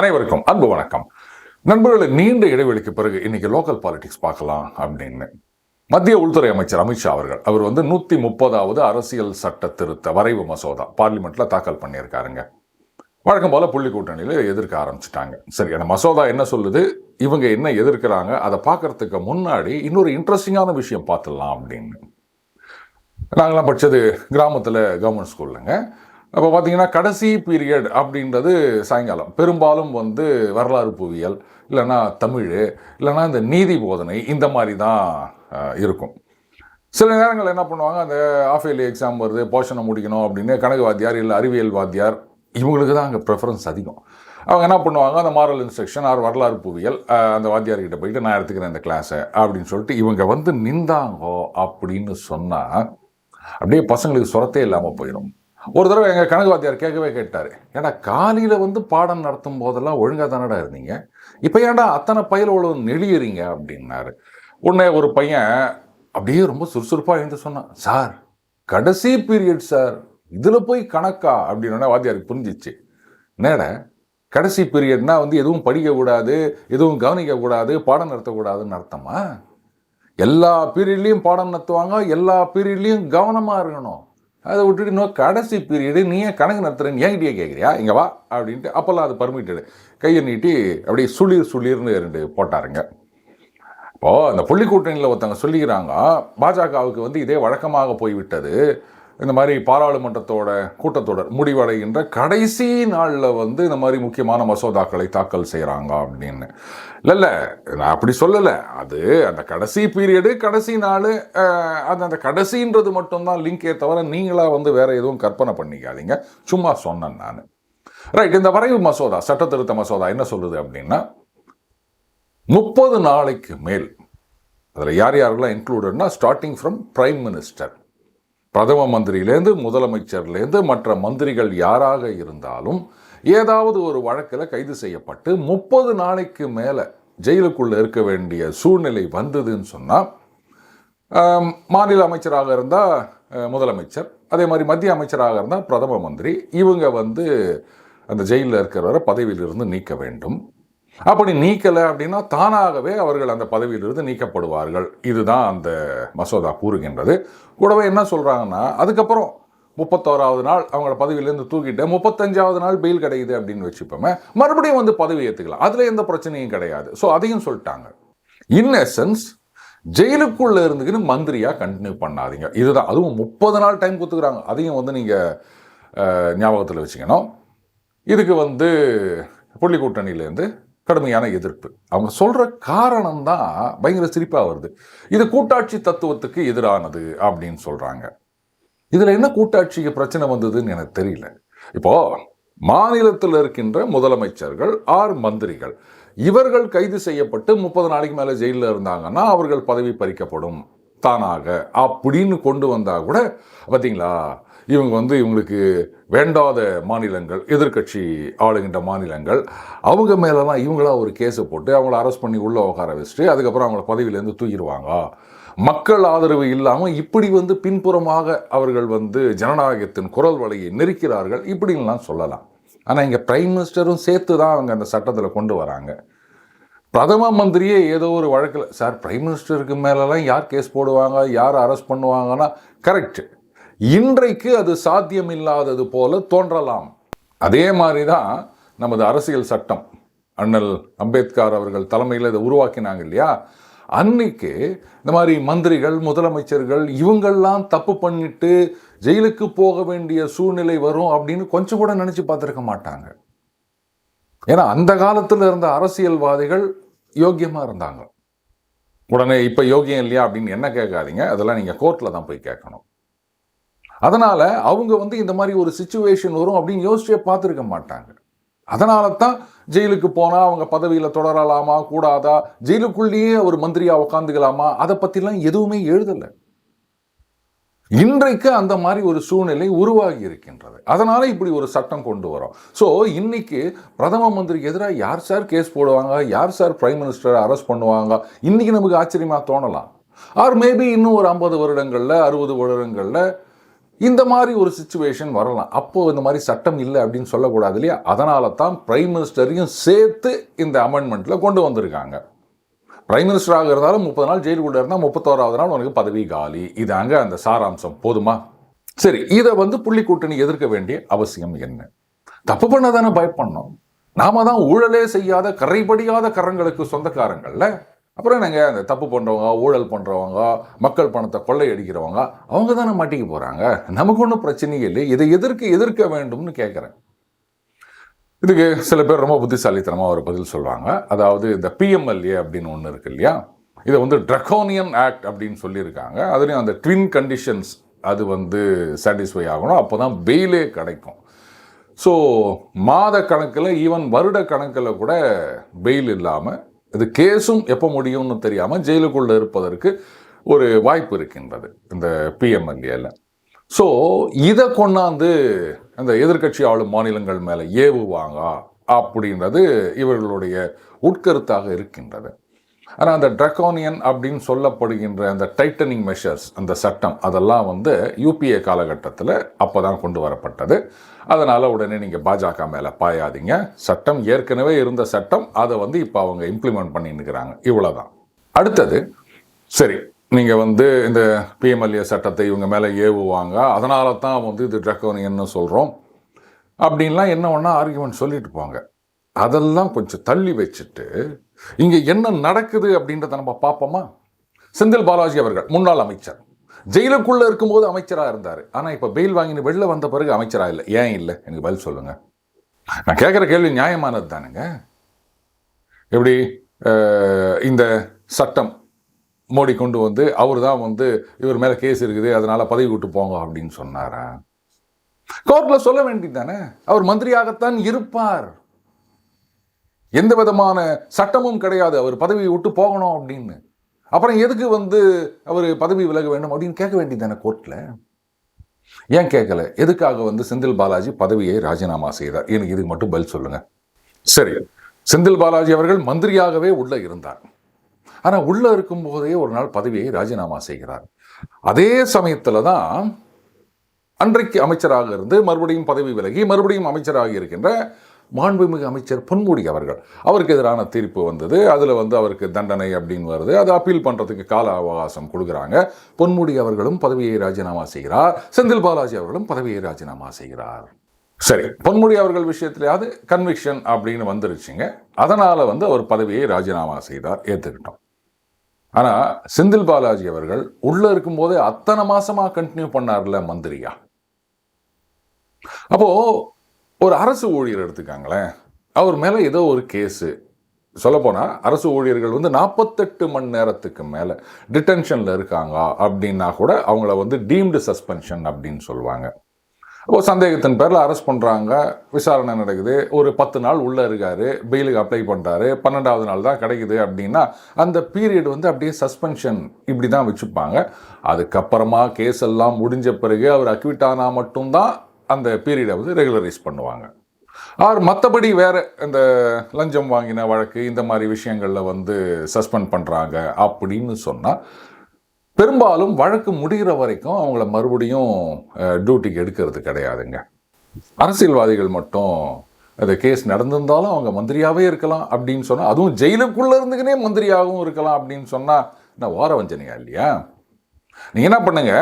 அனைவருக்கும் அன்பு வணக்கம். நண்பர்களை, நீண்ட இடைவெளிக்கு பிறகு இன்னைக்கு லோக்கல் பாலிடிக்ஸ் பார்க்கலாம் அப்படின்னு மத்திய உள்துறை அமைச்சர் அமித்ஷா அவர் 130வது அரசியல் சட்ட திருத்த வரைவு மசோதா பார்லிமெண்ட்ல தாக்கல் பண்ணியிருக்காருங்க. வழக்கம் போல புள்ளி கூட்டணியில எதிர்க்க ஆரம்பிச்சுட்டாங்க. சரி, அந்த மசோதா என்ன சொல்லுது, இவங்க என்ன எதிர்க்கிறாங்க, அதை பார்க்கறதுக்கு முன்னாடி இன்னொரு இன்ட்ரெஸ்டிங்கான விஷயம் பார்த்துடலாம் அப்படின்னு. நாங்களாம் படித்தது கிராமத்தில் கவர்மெண்ட் ஸ்கூல்லுங்க. அப்போ பார்த்தீங்கன்னா கடைசி பீரியட் அப்படின்றது சாயங்காலம் பெரும்பாலும் வரலாறு புவியியல், இல்லைன்னா தமிழ், இல்லைன்னா இந்த நீதி போதனை, இந்த மாதிரி தான் இருக்கும். சில நேரங்கள் என்ன பண்ணுவாங்க, அந்த ஆஃப் இயர்லி எக்ஸாம் வருது, போர்ஷனை முடிக்கணும் அப்படின்னு கணக்கு வாத்தியார் இல்லை அறிவியல் வாத்தியார் இவங்களுக்கு தான் அங்கே ப்ரிஃபரன்ஸ் அதிகம். அவங்க என்ன பண்ணுவாங்க, அந்த மாரல் இன்ஸ்ட்ரக்ஷன் ஆர் வரலாறு புவியியல் அந்த வாத்தியார்கிட்ட போயிட்டு நான் எடுத்துக்கிறேன் இந்த கிளாஸை அப்படின்னு சொல்லிட்டு இவங்க நின்றாங்கோ அப்படின்னு சொன்னால் அப்படியே பசங்களுக்கு சுரத்தே இல்லாமல் போயிடும். ஒரு தடவை எங்கள் கணக்கு வாத்தியார் கேட்டார், ஏன்னா காலையில் பாடம் நடத்தும் போதெல்லாம் ஒழுங்காக தானடா இருந்தீங்க, இப்போ ஏன்டா அத்தனை பயிலோடு நெளியறீங்க அப்படின்னாரு. உடனே ஒரு பையன் அப்படியே ரொம்ப சுறுசுறுப்பாக எழுந்து சொன்னான், சார் கடைசி பீரியட் சார், இதில் போய் கணக்கா அப்படின்னா வாத்தியாருக்கு புரிஞ்சிச்சு. என்னட கடைசி பீரியட்னா எதுவும் படிக்கக்கூடாது, எதுவும் கவனிக்கக்கூடாது, பாடம் நடத்தக்கூடாதுன்னு அர்த்தமா? எல்லா பீரியட்லேயும் பாடம் நடத்துவாங்க, எல்லா பீரியட்லேயும் கவனமாக இருக்கணும். அதை விட்டுட்டு இன்னும் கடைசி பீரியடு நீ ஏன் கணக்கு நடத்துறேன்னு என்கிட்டயே கேட்குறியா, இங்கே வா அப்படின்ட்டு அப்போல்லாம் அது பர்மிட்டடு. கையை நீட்டி அப்படியே சுளிர்னு 2 போட்டாருங்க. இப்போது அந்த புள்ளி கூட்டணியில் ஒருத்தவங்க சொல்லிக்கிறாங்க, பாஜகவுக்கு இதே வழக்கமாக போய்விட்டது, இந்த மாதிரி பாராளுமன்றத்தோட கூட்டத்தொடர் முடிவடைகின்ற கடைசி நாளில் இந்த மாதிரி முக்கியமான மசோதாக்களை தாக்கல் செய்கிறாங்க அப்படின்னு. இல்லை, நான் அப்படி சொல்லலை. அது அந்த கடைசி பீரியடு, கடைசி நாள், அந்த கடைசின்றது மட்டும்தான் லிங்கே தவிர நீங்களாக வேற எதுவும் கற்பனை பண்ணிக்காதீங்க, சும்மா சொன்னேன் நான். ரைட், இந்த வரைவு மசோதா, சட்ட திருத்த மசோதா என்ன சொல்லுது அப்படின்னா, 30 நாளைக்கு மேல், அதில் யார் யாரெல்லாம் இன்க்ளூடட்னா ஸ்டார்டிங் ஃப்ரம் பிரைம் மினிஸ்டர், பிரதம மந்திரியிலேருந்து முதலமைச்சர்லேருந்து மற்ற மந்திரிகள் யாராக இருந்தாலும் ஏதாவது ஒரு வழக்கில் கைது செய்யப்பட்டு 30 நாளைக்கு மேலே ஜெயிலுக்குள்ளே இருக்க வேண்டிய சூழ்நிலை வந்ததுன்னு சொன்னால், மாநில அமைச்சராக இருந்தால் முதலமைச்சர், அதே மாதிரி மத்திய அமைச்சராக இருந்தால் பிரதம மந்திரி, இவங்க அந்த ஜெயிலில் இருக்கிறவரை பதவியிலிருந்து நீக்க வேண்டும். அப்படி நீக்கலை அப்படின்னா தானாகவே அவர்கள் அந்த பதவியிலிருந்து நீக்கப்படுவார்கள். இதுதான் அந்த மசோதா கூறுகின்றது. கூடவே என்ன சொல்கிறாங்கன்னா, அதுக்கப்புறம் 31வது நாள் அவங்கள பதவியிலேருந்து தூக்கிட்டு 35வது நாள் பெயில் கிடைக்குது அப்படின்னு வச்சுப்போமே, மறுபடியும் பதவி ஏற்றுக்கலாம், அதில் எந்த பிரச்சனையும் கிடையாது. ஸோ அதையும் சொல்லிட்டாங்க. இன் எசன்ஸ் ஜெயிலுக்குள்ளே இருந்துக்கின்னு மந்திரியாக கண்டினியூ பண்ணாதீங்க, இதுதான். அதுவும் 30 நாள் டைம் கொடுத்துக்கிறாங்க, அதையும் நீங்கள் ஞாபகத்தில் வச்சுக்கணும். இதுக்கு புள்ளி கூட்டணியிலேருந்து கடுமையான எதிர்ப்பு. அவங்க சொல்கிற காரணம் தான் பயங்கர சிரிப்பாக வருது. இது கூட்டாட்சி தத்துவத்துக்கு எதிரானது அப்படின்னு சொல்கிறாங்க. இதில் என்ன கூட்டாட்சிக்கு பிரச்சனை வந்ததுன்னு எனக்கு தெரியல. இப்போது மாநிலத்தில் இருக்கின்ற முதலமைச்சர்கள் ஆர் மந்திரிகள் இவர்கள் கைது செய்யப்பட்டு 30 நாளைக்கு மேலே ஜெயிலில் இருந்தாங்கன்னா அவர்கள் பதவி பறிக்கப்படும் தானாக அப்படின்னு கொண்டு வந்தால் கூட, பார்த்தீங்களா, இவங்க இவங்களுக்கு வேண்டாத மாநிலங்கள், எதிர்கட்சி ஆளுகின்ற மாநிலங்கள், அவங்க மேலெல்லாம் இவங்களா ஒரு கேஸை போட்டு அவங்கள அரெஸ்ட் பண்ணி உள்ளே உட்கார வச்சுட்டு அதுக்கப்புறம் அவங்கள பதவியிலேருந்து தூக்கிடுவாங்க. மக்கள் ஆதரவு இல்லாமல் இப்படி பின்புறமாக அவர்கள் ஜனநாயகத்தின் குரல் வலையை நெருக்கிறார்கள் இப்படின்லாம் சொல்லலாம். ஆனால் இங்கே பிரைம் மினிஸ்டரும் சேர்த்து தான் அவங்க அந்த சட்டத்தில் கொண்டு வராங்க. பிரதம மந்திரியே ஏதோ ஒரு வழக்கில், சார் பிரைம் மினிஸ்டருக்கு மேலெல்லாம் யார் கேஸ் போடுவாங்க, யார் அரெஸ்ட் பண்ணுவாங்கன்னா, கரெக்ட், இன்றைக்கு அது சாத்தியமில்லாதது போல தோன்றலாம். அதே மாதிரி தான் நமது அரசியல் சட்டம், அண்ணல் அம்பேத்கர் அவர்கள் தலைமையில் இதை உருவாக்கினாங்க இல்லையா, அன்னைக்கு இந்த மாதிரி மந்திரிகள் முதலமைச்சர்கள் இவங்கெல்லாம் தப்பு பண்ணிட்டு ஜெயிலுக்கு போக வேண்டிய சூழ்நிலை வரும் அப்படின்னு கொஞ்சம் கூட நினச்சி பார்த்துருக்க மாட்டாங்க. ஏன்னா அந்த காலத்தில் இருந்த அரசியல்வாதிகள் யோக்கியமாக இருந்தாங்க. உடனே இப்போ யோகியம் இல்லையா அப்படின்னு என்ன கேட்காதீங்க, அதெல்லாம் நீங்கள் கோர்ட்டில் தான் போய் கேட்கணும். அதனால் அவங்க இந்த மாதிரி ஒரு சிச்சுவேஷன் வரும் அப்படின்னு யோசிச்சே பார்த்துருக்க மாட்டாங்க. அதனால தான் ஜெயிலுக்கு போனால் அவங்க பதவியில் தொடரலாமா கூடாதா, ஜெயிலுக்குள்ளேயே ஒரு மந்திரியாக உட்காந்துக்கலாமா, அதை பற்றிலாம் எதுவுமே எழுதலை. இன்றைக்கு அந்த மாதிரி ஒரு சூழ்நிலை உருவாகி இருக்கின்றது. அதனால இப்படி ஒரு சட்டம் கொண்டு வரோம். ஸோ இன்னைக்கு பிரதம மந்திரிக்கு எதிராக யார் சார் கேஸ் போடுவாங்க, யார் சார் பிரைம் மினிஸ்டரை அரெஸ்ட் பண்ணுவாங்க, இன்னைக்கு நமக்கு ஆச்சரியமாக தோணலாம். ஆர் மேபி இன்னும் ஒரு 50 வருடங்களில் 60 வருடங்களில் இந்த மாதிரி ஒரு சிச்சுவேஷன் வரலாம். அப்போது இந்த மாதிரி சட்டம் இல்லை அப்படின்னு சொல்லக்கூடாது இல்லையா? அதனால தான் பிரைம் மினிஸ்டரையும் சேர்த்து இந்த அமெண்ட்மெண்ட்டில் கொண்டு வந்திருக்காங்க. பிரைம் மினிஸ்டராக இருந்தாலும் 30 நாள் ஜெயிலுக்குள்ளே இருந்தால் 31வது நாள் உனக்கு பதவி காலி. இது அங்கே அந்த சாராம்சம். போதுமா? சரி, இதை புள்ளி கூட்டணி எதிர்க்க வேண்டிய அவசியம் என்ன? தப்பு பண்ண தானே பயப்படணும். நாம தான் ஊழலே செய்யாத கரைபடியாத கரங்களுக்கு சொந்தக்காரங்கள்ல. அப்புறம் என்னங்க, அந்த தப்பு பண்ணுறவங்க, ஊழல் பண்ணுறவங்க, மக்கள் பணத்தை கொள்ளை அடிக்கிறவங்க, அவங்க தானே மாட்டிக்க போகிறாங்க. நமக்கு ஒன்றும் பிரச்சனையே இல்லை. இதை எதிர்க்க வேண்டும்னு கேட்குறேன். இதுக்கு சில பேர் ரொம்ப புத்திசாலித்தனமாக ஒரு பதில் சொல்லுவாங்க. அதாவது இந்த பிஎம்எல்ஏ அப்படின்னு ஒன்று இருக்கு இல்லையா, இதை ட்ரக்கோனியன் ஆக்ட் அப்படின்னு சொல்லியிருக்காங்க. அதுலேயும் அந்த ட்வின் கண்டிஷன்ஸ் அது சாட்டிஸ்ஃபை ஆகணும், அப்போ தான் பெயிலே கிடைக்கும். ஸோ மாத கணக்கில், ஈவன் வருட கணக்கில் கூட பெயில் இல்லாமல், இது கேஸும் எப்போ முடியும்னு தெரியாமல் ஜெயிலுக்குள்ளே இருப்பதற்கு ஒரு வாய்ப்பு இருக்கின்றது இந்த பிஎம்எல்ஏல. ஸோ இதை கொண்டாந்து அந்த எதிர்க்கட்சி ஆளும் மாநிலங்கள் மேலே ஏவுவாங்க அப்படின்றது இவர்களுடைய உட்கருத்தாக இருக்கின்றது. ஆனால் அந்த ட்ரக்கோனியன் அப்படின்னு சொல்லப்படுகின்ற அந்த டைட்டனிங் மெஷர்ஸ், அந்த சட்டம், அதெல்லாம் யூபிஏ காலகட்டத்தில் அப்போ தான் கொண்டு வரப்பட்டது. அதனால் உடனே நீங்கள் பாஜக மேலே பாயாதீங்க. சட்டம் ஏற்கனவே இருந்த சட்டம், அதை இப்போ அவங்க இம்ப்ளிமெண்ட் பண்ணின்னுக்கிறாங்க. இவ்வளோதான். அடுத்தது, சரி, நீங்கள் இந்த பிஎம்எல்ஏ சட்டத்தை இவங்க மேலே ஏவுவாங்க, அதனால தான் இது ட்ரக்கோனியன்னு சொல்கிறோம் அப்படின்லாம் என்ன ஒன்றா ஆர்கியூமெண்ட் சொல்லிட்டு போங்க. அதெல்லாம் கொஞ்சம் தள்ளி வச்சுட்டு இங்கே என்ன நடக்குது அப்படின்றத நம்ம பார்ப்போமா? செந்தில் பாலாஜி அவர்கள் முன்னாள் அமைச்சர், ஜெயிலுக்குள்ளே இருக்கும்போது அமைச்சராக இருந்தார். ஆனால் இப்போ பெயில் வாங்கின்னு வெளில வந்த பிறகு அமைச்சராக இல்லை. ஏன் இல்லை? எனக்கு பதில் சொல்லுங்க. நான் கேட்குற கேள்வி நியாயமானது தானுங்க. எப்படி இந்த சட்டம் மோடி கொண்டு அவர் தான் இவர் மேலே கேஸ் இருக்குது, அதனால பதவி விட்டு போங்க அப்படின்னு சொன்னாரா? கோர்ட்ல சொல்ல வேண்டியது தானே. அவர் மந்திரியாகத்தான் இருப்பார், எந்த விதமான சட்டமும் கிடையாது, அவர் பதவியை விட்டு போகணும் அப்படின்னு. அப்புறம் எதுக்கு அவர் பதவி விலக வேண்டும் அப்படின்னு கேட்க வேண்டியது தானே கோர்ட்ல. ஏன் கேட்கல? எதுக்காக செந்தில் பாலாஜி பதவியை ராஜினாமா செய்தார்? எனக்கு இதுக்கு மட்டும் பதில் சொல்லுங்க. சரி, செந்தில் பாலாஜி அவர்கள் மந்திரியாகவே உள்ள இருந்தார். ஆனால் உள்ள இருக்கும் போதே ஒரு நாள் பதவியை ராஜினாமா செய்கிறார். அதே சமயத்துல தான் அன்றைக்கு அமைச்சராக இருந்து மறுபடியும் பதவி விலகி மறுபடியும் அமைச்சராக இருக்கின்ற மாண்புமிகு அமைச்சர் பொன்முடி அவர்கள், அவருக்கு எதிரான தீர்ப்பு வந்தது. அதில் அவருக்கு தண்டனை அப்படின்னு வருது. அதை அப்பீல் பண்ணுறதுக்கு கால அவகாசம் கொடுக்குறாங்க. பொன்முடி அவர்களும் பதவியை ராஜினாமா செய்கிறார், செந்தில் பாலாஜி அவர்களும் பதவியை ராஜினாமா செய்கிறார். சரி, பொன்முடி அவர்கள் விஷயத்திலேயாவது கன்விக்ஷன் அப்படின்னு வந்துருச்சுங்க. அதனால் அவர் பதவியை ராஜினாமா செய்தார், ஏற்றுக்கிட்டோம். ஆனால் செந்தில் பாலாஜி அவர்கள் உள்ளே இருக்கும்போதே அத்தனை மாசமாக கண்டினியூ பண்ணார்ல மந்திரியா. அப்போது ஒரு அரசு ஊழியர் எடுத்துக்காங்களேன், அவர் மேலே ஏதோ ஒரு கேஸு. சொல்லப்போனால் அரசு ஊழியர்கள் 48 மணி நேரத்துக்கு மேலே டிடென்ஷனில் இருக்காங்க அப்படின்னா கூட அவங்கள டீம்டு சஸ்பென்ஷன் அப்படின்னு சொல்லுவாங்க. அப்போது சந்தேகத்தின் பேரில் அரெஸ்ட் பண்ணுறாங்க, விசாரணை நடக்குது, ஒரு 10 நாள் உள்ளே இருக்கார், பெயிலுக்கு அப்ளை பண்ணுறாரு, 12வது நாள் தான் கிடைக்குது அப்படின்னா அந்த பீரியட் அப்படியே சஸ்பென்ஷன் இப்படி தான் வச்சுப்பாங்க. அதுக்கப்புறமா கேஸ் எல்லாம் முடிஞ்ச பிறகு அவர் அக்விட் ஆனால் மட்டும்தான் அந்த பீரியடை ரெகுலரைஸ் பண்ணுவாங்க. ஆர் மற்றபடி வேறு இந்த லஞ்சம் வாங்கின வழக்கு இந்த மாதிரி விஷயங்களில் சஸ்பெண்ட் பண்ணுறாங்க அப்படின்னு சொன்னால் பெரும்பாலும் வழக்கு முடிகிற வரைக்கும் அவங்கள மறுபடியும் டியூட்டிக்கு எடுக்கிறது கிடையாதுங்க. அரசியல்வாதிகள் மட்டும் அந்த கேஸ் நடந்திருந்தாலும் அவங்க மந்திரியாகவே இருக்கலாம் அப்படின்னு சொன்னால், அதுவும் ஜெயிலுக்குள்ளே இருந்துக்கினே மந்திரியாகவும் இருக்கலாம் அப்படின்னு சொன்னால் நான் வார வஞ்சனையா இல்லையா? நீங்கள் என்ன பண்ணுங்க,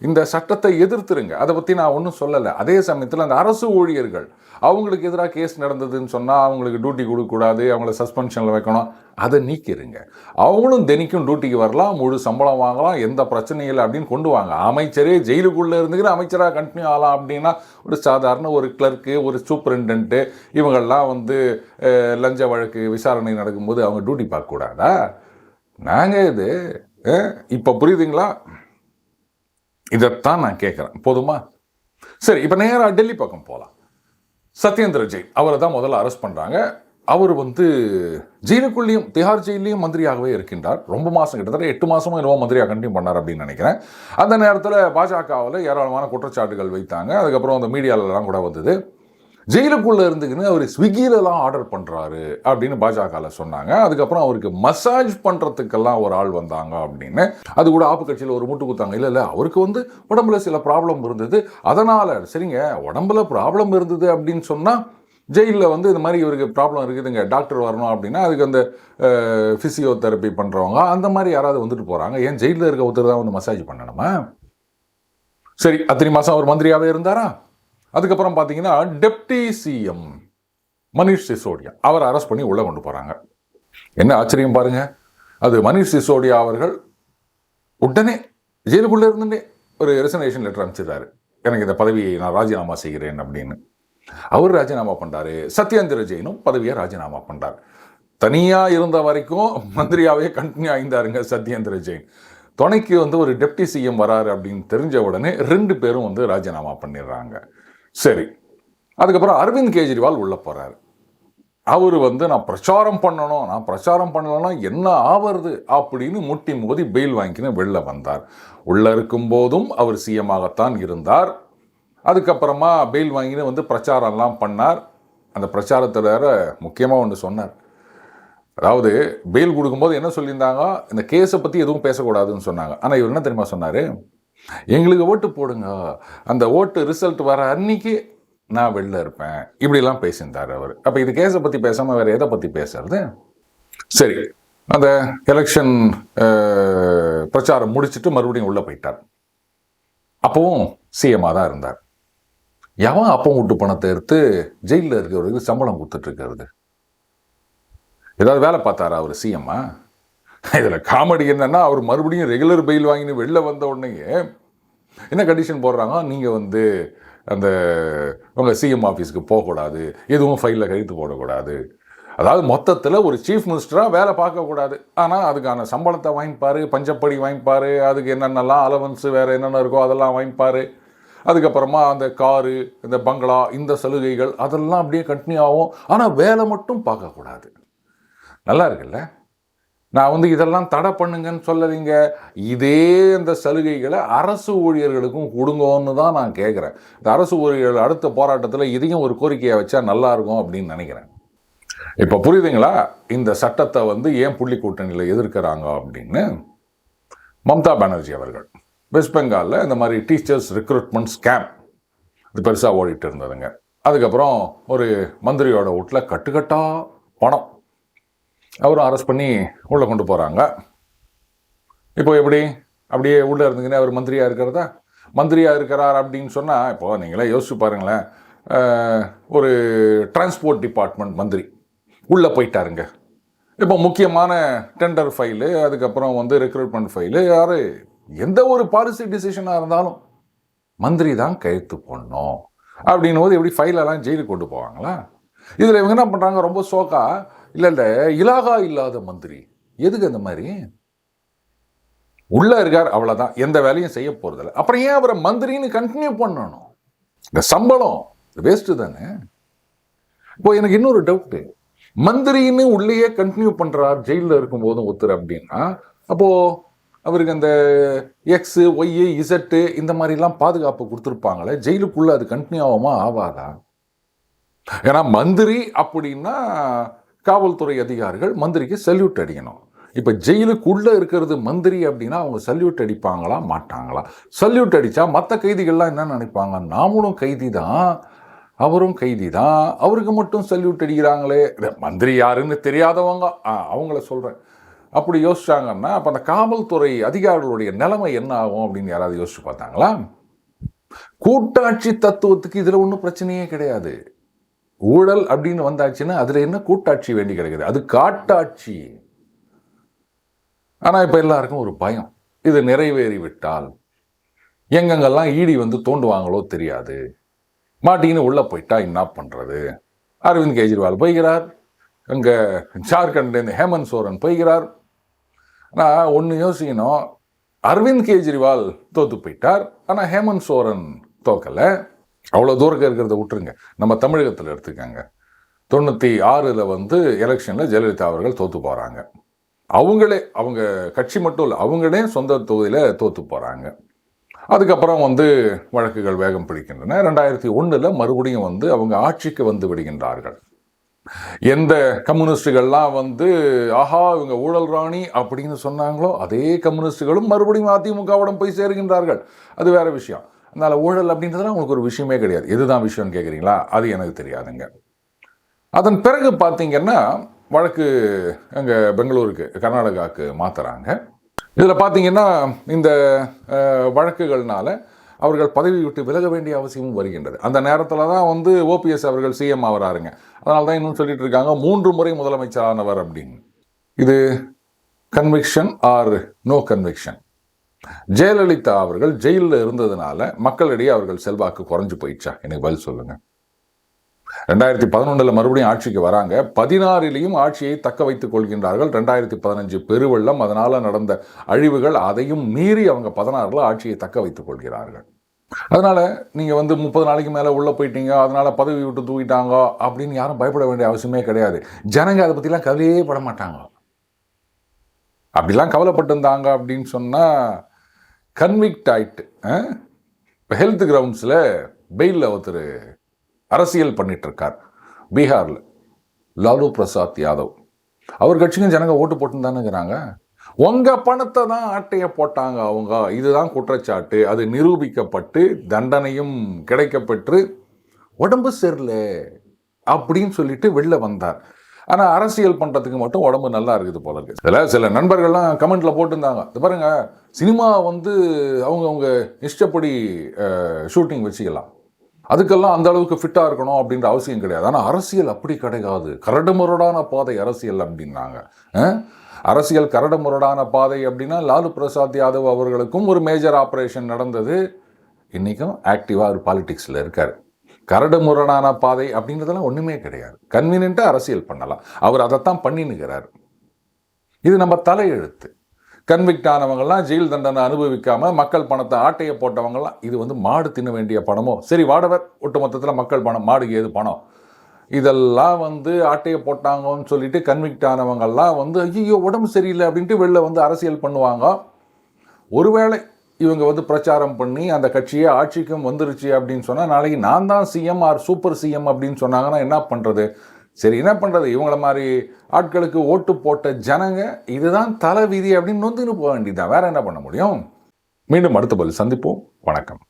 இந்த சட்டத்தை எதிர்த்துருங்க. அதை பற்றி நான் ஒன்றும் சொல்லலை. அதே சமயத்தில் அந்த அரசு ஊழியர்கள் அவங்களுக்கு எதிராக கேஸ் நடந்ததுன்னு சொன்னால் அவங்களுக்கு டியூட்டி கொடுக்கக்கூடாது, அவங்கள சஸ்பென்ஷனில் வைக்கணும், அதை நீக்கிடுங்க. அவங்களும் தினைக்கும் டியூட்டிக்கு வரலாம், முழு சம்பளம் வாங்கலாம், எந்த பிரச்சனையும் இல்லை அப்படின்னு கொண்டு வாங்க. அமைச்சரே ஜெயிலுக்குள்ளே இருந்துக்கிற அமைச்சராக கண்டினியூ ஆகலாம் அப்படின்னா ஒரு சாதாரண ஒரு கிளர்க்கு, ஒரு சூப்பரிண்டென்ட்டு, இவங்கள்லாம் லஞ்ச வழக்கு விசாரணை நடக்கும்போது அவங்க டியூட்டி பார்க்கக்கூடாதா? நாங்கள் இது இப்போ புரியுதுங்களா? இதைத்தான் நான் கேட்குறேன். போதுமா? சரி, இப்போ நேராக டெல்லி பக்கம் போகலாம். சத்யேந்திர ஜெயின் அவரை தான் முதல்ல அரெஸ்ட் பண்ணுறாங்க. அவர் ஜெயிலுக்குள்ளேயும் திஹார் ஜெயிலையும் மந்திரியாகவே இருக்கின்றார். ரொம்ப மாதம், கிட்டத்தட்ட 8 மாதமும் என்னவோ மந்திரியாக கண்டினியூ பண்ணார் அப்படின்னு நினைக்கிறேன். அந்த நேரத்தில் பாஜகவில் ஏராளமான குற்றச்சாட்டுகள் வைத்தாங்க. அதுக்கப்புறம் அந்த மீடியாலெலாம் கூட வந்தது. ஜெயிலுக்குள்ள இருந்துக்குன்னு அவர் ஸ்விக்கிலலாம் ஆர்டர் பண்றாரு அப்படின்னு பாஜக சொன்னாங்க. அதுக்கப்புறம் அவருக்கு மசாஜ் பண்றதுக்கெல்லாம் ஒரு ஆள் வந்தாங்க அப்படின்னு. அது கூட ஆப்பு கட்சியில் ஒரு முட்டு குத்தாங்க. இல்ல அவருக்கு உடம்புல சில ப்ராப்ளம் இருந்தது, அதனால சரிங்க உடம்புல ப்ராப்ளம் இருந்தது அப்படின்னு சொன்னா ஜெயிலில் இந்த மாதிரி இவருக்கு ப்ராப்ளம் இருக்குதுங்க, டாக்டர் வரணும் அப்படின்னா அதுக்கு அந்த ஃபிசியோதெரப்பி பண்ணுறவங்க அந்த மாதிரி யாராவது வந்துட்டு போகிறாங்க. ஏன் ஜெயிலில் இருக்க ஒருத்தர் தான் மசாஜ் பண்ணணுமா? சரி, அத்தனை மாதம் அவர் மந்திரியாகவே இருந்தாரா? அதுக்கப்புறம் பார்த்தீங்கன்னா டெப்டி சிஎம் மனிஷ் சிசோடியா அவர் அரெஸ்ட் பண்ணி உள்ளே கொண்டு போகிறாங்க. என்ன ஆச்சரியம் பாருங்க, அது மனிஷ் சிசோடியா அவர்கள் உடனே ஜெயிலுக்குள்ளே இருந்துட்டே ஒரு ரெசிக்னேஷன் லெட்டர் அனுப்பிச்சிடுறாரு, எனக்கு இந்த பதவியை நான் ராஜினாமா செய்கிறேன் அப்படின்னு. அவர் ராஜினாமா பண்ணாரு. சத்யேந்திர ஜெயினும் பதவியை ராஜினாமா பண்ணார். தனியா இருந்த வரைக்கும் மந்திரியாவே கண்டினியூ ஆயிருந்தாருங்க சத்யேந்திர ஜெயின். துணைக்கு ஒரு டெப்டி சிஎம் வராரு அப்படின்னு தெரிஞ்ச உடனே 2 பேரும் ராஜினாமா பண்ணிடுறாங்க. சரி, அதுக்கப்புறம் அரவிந்த் கெஜ்ரிவால் உள்ள போறாரு. அவரு நான் பிரச்சாரம் பண்ணலன்னா என்ன ஆவறது அப்படின்னு முட்டி மோதி பெயில் வாங்கிக்கின்னு வெளில வந்தார். உள்ள இருக்கும் போதும் அவர் சிஎம்மாகத்தான் இருந்தார். அதுக்கப்புறமா பெயில் வாங்கின்னு பிரச்சாரம்லாம் பண்ணார். அந்த பிரச்சாரத்தில் வேற முக்கியமாக ஒன்று சொன்னார். அதாவது பெயில் கொடுக்கும்போது என்ன சொல்லியிருந்தாங்க, இந்த கேஸை பற்றி எதுவும் பேசக்கூடாதுன்னு சொன்னாங்க. ஆனால் இவர் என்ன தெரியுமா சொன்னார், எங்களுக்கு ஓட்டு போடுங்க, அந்த ஓட்டு ரிசல்ட் வர அன்னைக்கு நான் வெளில இருப்பேன், இப்படிலாம் பேசியிருந்தார் அவர். அப்போ இது கேஸை பற்றி பேசாமல் வேறு எதை பற்றி பேசுறது? சரி, அந்த எலெக்ஷன் பிரச்சாரம் முடிச்சுட்டு மறுபடியும் உள்ளே போயிட்டார். அப்பவும் சிஎம்மாக தான் இருந்தார். எவன் அப்பம் விட்டு பணத்தை எடுத்து ஜெயிலில் இருக்கிறவருக்கு சம்பளம் கொடுத்துட்டு இருக்கிறது? ஏதாவது வேலை பார்த்தாரா அவர் சிஎம்மா? இதில் காமெடி என்னன்னா, அவர் மறுபடியும் ரெகுலர் பெயில் வாங்கின்னு வெளில வந்த உடனே என்ன கண்டிஷன் போடுறாங்க, நீங்கள் அந்த உங்கள் சிஎம் ஆஃபீஸுக்கு போகக்கூடாது, எதுவும் ஃபைலில் கழித்து போடக்கூடாது. அதாவது மொத்தத்தில் ஒரு சீஃப் மினிஸ்டராக வேலை பார்க்கக்கூடாது, ஆனால் அதுக்கான சம்பளத்தை வாங்கிப்பார், பஞ்சப்படி வாங்கிப்பார், அதுக்கு என்னென்னலாம் அலவன்ஸு வேறு என்னென்ன இருக்கோ அதெல்லாம் வாங்கிப்பார். அதுக்கப்புறமா அந்த காரு, இந்த பங்களா, இந்த சலுகைகள் அதெல்லாம் அப்படியே கண்டினியூ ஆகும். ஆனால் வேலை மட்டும் பார்க்கக்கூடாது. நல்லா இருக்குல்ல? நான் இதெல்லாம் தடை பண்ணுங்கன்னு சொல்லலைங்க. இதே இந்த சலுகைகளை அரசு ஊழியர்களுக்கும் கொடுங்கன்னு தான் நான் கேட்குறேன். இந்த அரசு ஊழியர்கள் அடுத்த போராட்டத்தில் இதையும் ஒரு கோரிக்கையை வச்சா நல்லா இருக்கும் அப்படின்னு நினைக்கிறேன். இப்போ புரியுதுங்களா இந்த சட்டத்தை ஏன் புள்ளி கூட்டணியில் எதிர்க்கிறாங்க அப்படின்னு? மம்தா பானர்ஜி அவர்கள் வெஸ்ட் பெங்காலில் இந்த மாதிரி டீச்சர்ஸ் ரெக்ரூட்மெண்ட் ஸ்கேம் இது பெருசாக ஓடிட்டு இருந்ததுங்க. அதுக்கப்புறம் ஒரு மந்திரியோட வீட்டில் கட்டுக்கட்டா பணம், அவரும் அரெஸ்ட் பண்ணி உள்ளே கொண்டு போகிறாங்க. இப்போ எப்படி அப்படியே உள்ளே இருந்துங்கன்னே அவர் மந்திரியாக இருக்கிறார் அப்படின்னு சொன்னால், இப்போ நீங்களே யோசிச்சு பாருங்களேன், ஒரு டிரான்ஸ்போர்ட் டிபார்ட்மெண்ட் மந்திரி உள்ளே போயிட்டாருங்க. இப்போ முக்கியமான டெண்டர் ஃபைலு, அதுக்கப்புறம் ரெக்ரூட்மெண்ட் ஃபைலு, யார் எந்த ஒரு பாலிசி டிசிஷனாக இருந்தாலும் மந்திரி தான் கையெழுத்து போடணும் அப்படின்னும் போது எப்படி ஃபைலெல்லாம் ஜெயிலுக்கு கொண்டு போவாங்களா? இதில் இவங்க என்ன பண்ணுறாங்க, ரொம்ப சோக்கா, இல்லை இலாகா இல்லாத மந்திரி எதுக்கு அந்த மாதிரி உள்ளே இருக்கார், அவ்வளோதான், எந்த வேலையும் செய்ய போகிறதில்ல. அப்புறம் ஏன் அவரை மந்திரின்னு கண்டினியூ பண்ணணும்? இந்த சம்பளம் வேஸ்ட்டு தானே. இப்போ எனக்கு இன்னொரு டவுட்டு, மந்திரின்னு உள்ளேயே கண்டினியூ பண்ணுறார் ஜெயிலில் இருக்கும்போதும் ஒருத்தர் அப்படின்னா, அப்போது அவருக்கு அந்த எக்ஸு ஒய்யு இசட்டு இந்த மாதிரிலாம் பாதுகாப்பு கொடுத்துருப்பாங்களே, ஜெயிலுக்குள்ளே அது கண்டினியூ ஆகுமா ஆகாதா? ஏன்னா மந்திரி அப்படின்னா காவல்துறை அதிகாரிகள் மந்திரிக்கு சல்யூட் அடிக்கணும். இப்போ ஜெயிலுக்குள்ளே இருக்கிறது மந்திரி அப்படின்னா அவங்க சல்யூட் அடிப்பாங்களா மாட்டாங்களா? சல்யூட் அடித்தா மற்ற கைதிகள்லாம் என்ன நினைப்பாங்க, நாமளும் கைதி தான், அவரும் கைதி தான், அவருக்கு மட்டும் சல்யூட் அடிக்கிறாங்களே, மந்திரி யாருன்னு தெரியாதவங்க அவங்கள சொல்கிறேன். அப்படி யோசிச்சாங்கன்னா அப்போ அந்த காவல்துறை அதிகாரிகளுடைய நிலைமை என்ன ஆகும் அப்படின்னு யாராவது யோசிச்சு பார்த்தாங்களா? கூட்டாட்சி தத்துவத்துக்கு இதில் ஒன்றும் பிரச்சனையே கிடையாது. ஊழல் அப்படின்னு வந்தாச்சுன்னா அதில் என்ன கூட்டாட்சி வேண்டி கிடைக்குது, அது காட்டாட்சி. ஆனால் இப்போ எல்லாருக்கும் ஒரு பயம், இது நிறைவேறிவிட்டால் எங்கெங்கெல்லாம் ஈடி தோண்டுவாங்களோ தெரியாது, மாட்டின்னு உள்ளே போயிட்டா என்ன பண்ணுறது? அரவிந்த் கெஜ்ரிவால் போய்கிறார், அங்கே ஜார்க்கண்ட்லேருந்து ஹேமந்த் சோரன் போய்கிறார். ஆனால் ஒன்று யோசிக்கணும், அரவிந்த் கெஜ்ரிவால் தோற்று போயிட்டார், ஆனால் ஹேமந்த் சோரன் தோக்கலை. அவ்வளோ தூரம் இருக்கிறத விட்டுருங்க, நம்ம தமிழகத்தில் எடுத்துக்காங்க. 96 எலெக்ஷனில் ஜெயலலிதா அவர்கள் தோற்று போகிறாங்க. அவங்க கட்சி மட்டும் இல்லை, அவங்களே சொந்த தொகுதியில் தோற்று போகிறாங்க. அதுக்கப்புறம் வந்து வழக்குகள் வேகம் பிடிக்கின்றன. 2001 மறுபடியும் வந்து அவங்க ஆட்சிக்கு வந்து விடுகின்றார்கள். எந்த கம்யூனிஸ்டுகள்லாம் வந்து ஆஹா இவங்க ஊழல் ராணி அப்படின்னு சொன்னாங்களோ அதே கம்யூனிஸ்டுகளும் மறுபடியும் அதிமுகவிடம் போய் சேருகின்றார்கள். அது வேற விஷயம். அதனால ஊழல் அப்படின்றதுலாம் உங்களுக்கு ஒரு விஷயமே கிடையாது. எதுதான் விஷயம்னு கேட்குறீங்களா? அது எனக்கு தெரியாதுங்க. அதன் பிறகு பார்த்தீங்கன்னா வழக்கு அங்கே பெங்களூருக்கு கர்நாடகாவுக்கு மாற்றுறாங்க. இதில் பார்த்தீங்கன்னா இந்த வழக்குகள்னால அவர்கள் பதவி விட்டு விலக வேண்டிய அவசியமும் வருகின்றது. அந்த நேரத்தில் தான் வந்து ஓபிஎஸ் அவர்கள் சிஎம் ஆகிறாருங்க. அதனால தான் இன்னும் சொல்லிட்டு இருக்காங்க 3 முறை முதலமைச்சரானவர் அப்படின்னு. இது conviction or no conviction? Jayalalithaa அவர்கள் ஜெயிலில் இருந்ததுனால மக்களிடையே அவர்கள் செல்வாக்கு குறைஞ்சு போயிடுச்சா? எனக்கு பதில் சொல்லுங்க. 2011 மறுபடியும் ஆட்சிக்கு வராங்க. 16 ஆட்சியை தக்க வைத்துக் கொள்கின்றார்கள். 2015 பெருவெள்ளம், அதனால நடந்த அழிவுகள், அதையும் மீறி அவங்க 16 ஆட்சியை தக்க வைத்துக் கொள்கிறார்கள். அதனால நீங்க வந்து 30 நாளைக்கு மேல உள்ள போயிட்டீங்க, அதனால பதவி விட்டு தூக்கிட்டாங்க அப்படின்னு யாரும் பயப்பட வேண்டிய அவசியமே கிடையாது. ஜனங்க அதை பத்திலாம் கவலையே பட மாட்டாங்க. அப்படிலாம் கவலைப்பட்டிருந்தாங்க அப்படின்னு சொன்னா கன்விக்ட் ஆயிட்டு இப்போ ஹெல்த் கிரவுண்ட்ஸில் பெயிலில் ஒருத்தர் அரசியல் பண்ணிட்டு இருக்கார் பீகாரில், லாலு பிரசாத் யாதவ். அவர் கட்சிக்கும் ஜனங்க ஓட்டு போட்டுன்னு தானேங்கிறாங்க. உங்க பணத்தை தான் ஆட்டைய போட்டாங்க அவங்க, இதுதான் குற்றச்சாட்டு. அது நிரூபிக்கப்பட்டு தண்டனையும் கிடைக்கப்பெற்று உடம்பு சரியில்ல அப்படின்னு சொல்லிட்டு வெளில வந்தார். ஆனால் அரசியல் பண்ணுறதுக்கு மட்டும் உடம்பு நல்லா இருக்குது போல இருக்கு. இதில் சில நண்பர்கள்லாம் கமெண்ட்ல போட்டிருந்தாங்க, இது பாருங்க சினிமா வந்து அவங்க இஷ்டப்படி ஷூட்டிங் வச்சுக்கலாம், அதுக்கெல்லாம் அந்த அளவுக்கு ஃபிட்டாக இருக்கணும் அப்படின்ற அவசியம் கிடையாது. ஆனால் அரசியல் அப்படி கிடையாது, கரடுமுரடான பாதை அரசியல் அப்படின்னாங்க. அரசியல் கரடுமுரடான பாதை அப்படின்னா லாலு பிரசாத் யாதவ் அவர்களுக்கும் ஒரு மேஜர் ஆப்ரேஷன் நடந்தது. இன்றைக்கும் ஆக்டிவாக ஒரு பாலிடிக்ஸில் இருக்கார். கரடுமுரடான பாதை அப்படின்றதெல்லாம் ஒன்றுமே கிடையாது. கன்வீனியன்ட்டாக அரசியல் பண்ணலாம். அவர் அதைத்தான் பண்ணினுக்கிறார். இது நம்ம தலையெழுத்து. கன்விக்ட் ஆனவங்கள்லாம் ஜெயில் தண்டனை அனுபவிக்காமல் மக்கள் பணத்தை ஆட்டையை போட்டவங்கலாம், இது வந்து மாடு தின்ன வேண்டிய பணமோ, சரி வாடவர் ஒட்டுமொத்தத்தில் மக்கள் பணம், மாடுக்கு ஏது பணம், இதெல்லாம் வந்து ஆட்டையை போட்டாங்கன்னு சொல்லிட்டு கன்விக்ட் ஆனவங்கள்லாம் வந்து ஐயோ உடம்பு சரியில்லை அப்படின்ட்டு வெளில வந்து அரசியல் பண்ணுவாங்க. ஒருவேளை இவங்க வந்து பிரச்சாரம் பண்ணி அந்த கட்சியே ஆட்சிக்கும் வந்துருச்சு அப்படின்னு சொன்னால் நாளைக்கு நான் தான் சிஎம் ஆர் சூப்பர் சிஎம் அப்படின்னு சொன்னாங்கன்னா என்ன பண்ணுறது? சரி என்ன பண்ணுறது, இவங்கள மாதிரி ஆட்களுக்கு ஓட்டு போட்ட ஜனங்க இதுதான் தலை விதி அப்படின்னு நொந்துன்னு போக வேண்டியதுதான். வேற என்ன பண்ண முடியும்? மீண்டும் அடுத்த பதில் சந்திப்போம். வணக்கம்.